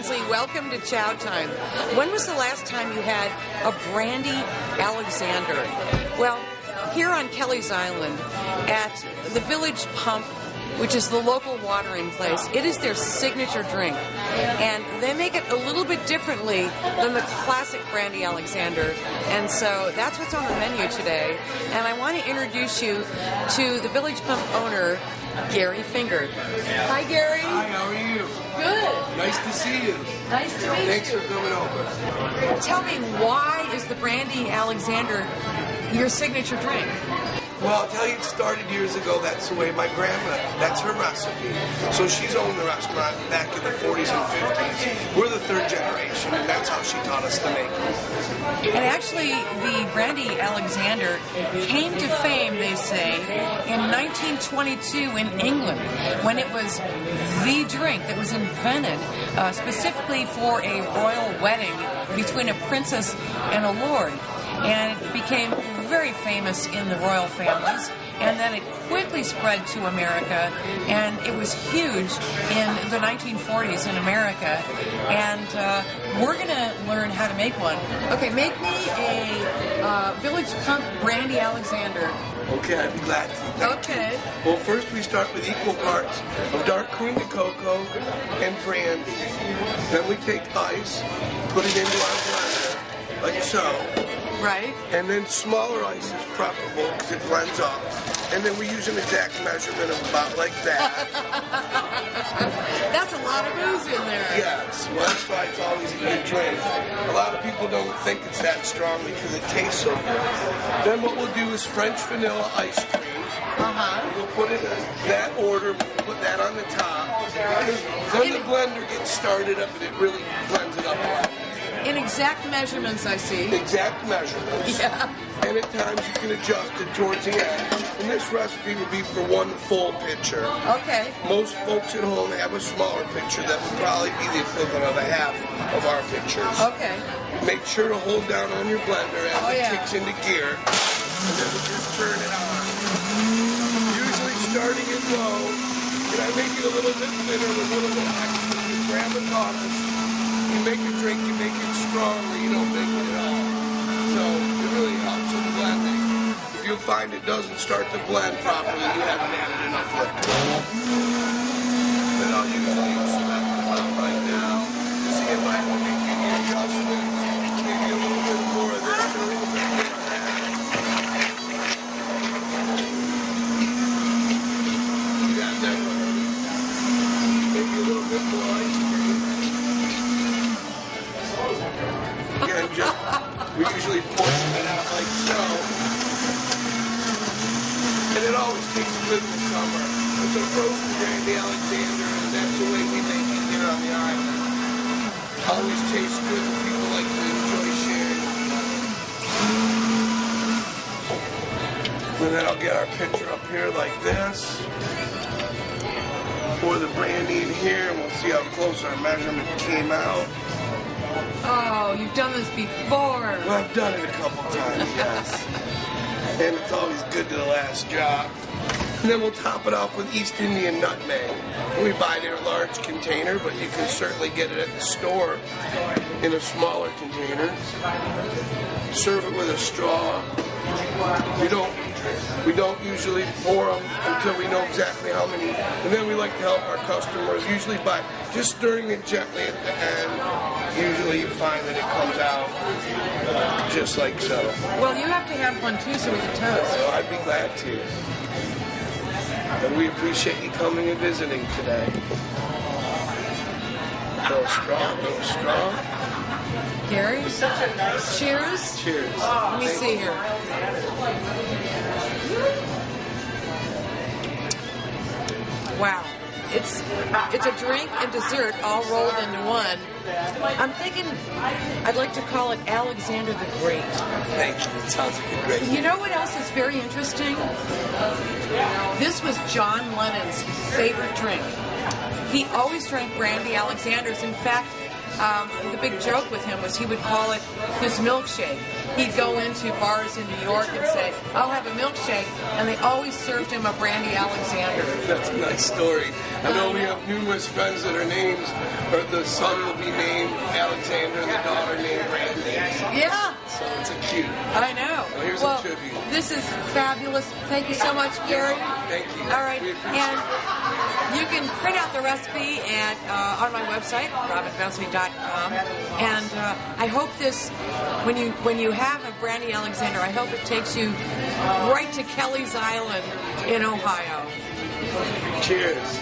Hensley. Welcome to Chow Time. When was the last time you had a Brandy Alexander? Well, here on Kelly's Island at the Village Pump, which is the local watering place, it is their signature drink. And they make it a little bit differently than the classic Brandy Alexander. And so that's what's on the menu today. And I want to introduce you to the Village Pump owner, Gary Finger. Hi, Gary. Hi, how are you? Good. Nice to see you. Nice to meet you. Thanks for coming over. Tell me, why is the Brandy Alexander your signature drink? Well, I'll tell you, it started years ago. That's the way my grandma, that's her recipe. So she's owned the restaurant back in the 40s and 50s. We're the third generation, and that's how she taught us to make it. And actually, the Brandy Alexander came to fame, they say, in 1922 in England, when it was the drink that was invented specifically for a royal wedding between a princess and a lord. And it became very famous in the royal families, and then it quickly spread to America, and it was huge in the 1940s in America, and we're going to learn how to make one. Okay, make me a Village Pump Brandy Alexander. Okay, I'd be glad to. Okay. Well, first we start with equal parts of dark cream de cocoa and brandy. Then we take ice, put it into our blender, like so. Right. And then smaller ice is preferable because it blends up. And then we use an exact measurement of about like that. That's a lot of booze in there. Yes, well, that's why it's always a good drink. A lot of people don't think it's that strong because it tastes so good. Then what we'll do is French vanilla ice cream. We'll put it in that order, we'll put that on the top. Then the blender gets started up and it really blends it up a lot. In exact measurements, I see. Exact measurements. Yeah. And at times you can adjust it towards the end. And this recipe would be for one full pitcher. Okay. Most folks at home have a smaller pitcher that would probably be the equivalent of a half of our pitchers. Okay. Make sure to hold down on your blender as it kicks into gear. And then we'll just turn it on. Usually starting it low. And I make it a little bit thinner with a little bit extra. Your grandma taught us. You make a drink, you make it stronger, you don't make it at all. So it really helps with blending. If you find it doesn't start to blend properly, you haven't added enough liquid. Then I'll usually select the top right now to see if I can make any adjustments. Maybe a little bit more of this and a little bit more of that. You got that one. Maybe a little bit more ice cream. Again, we usually portion it out like so. And it always tastes good in the summer. It's a frozen Brandy Alexander, and that's the way we make it here on the island. Always tastes good and people like to enjoy sharing. And then I'll get our pitcher up here like this. Pour the brandy in here, and we'll see how close our measurement came out. Oh, you've done this before. Well, I've done it a couple times, yes. And it's always good to the last drop. And then we'll top it off with East Indian nutmeg. We buy it in a large container, but you can certainly get it at the store in a smaller container. Serve it with a straw. We don't usually pour them until we know exactly how many. And then we like to help our customers, usually by just stirring it gently at the end. Usually you find that it comes out just like so. Well, you have to have one too so we can toast. So I'd be glad to. And we appreciate you coming and visiting today. No straw, no straw. Gary, cheers. Cheers. Let me see here. Wow. It's a drink and dessert all rolled into one. I'm thinking I'd like to call it Alexander the Great. Thank you. It sounds like a great. You know what else is very interesting? This was John Lennon's favorite drink. He always drank Brandy Alexanders. In fact, the big joke with him was he would call it his milkshake. he'd go into bars in New York and say, "I'll have a milkshake," and they always served him a Brandy Alexander. That's a nice story. I know we have numerous friends that are names, or the son will be named Alexander and the daughter named Brandy. Yeah. So it's a cute. I know. Well, here's a tribute. This is fabulous. Thank you so much, Gary. Thank you. All right. And you can print out the recipe on my website, robinbensley.com. And I hope this, when you have a Brandy Alexander, I hope it takes you right to Kelly's Island in Ohio. Cheers.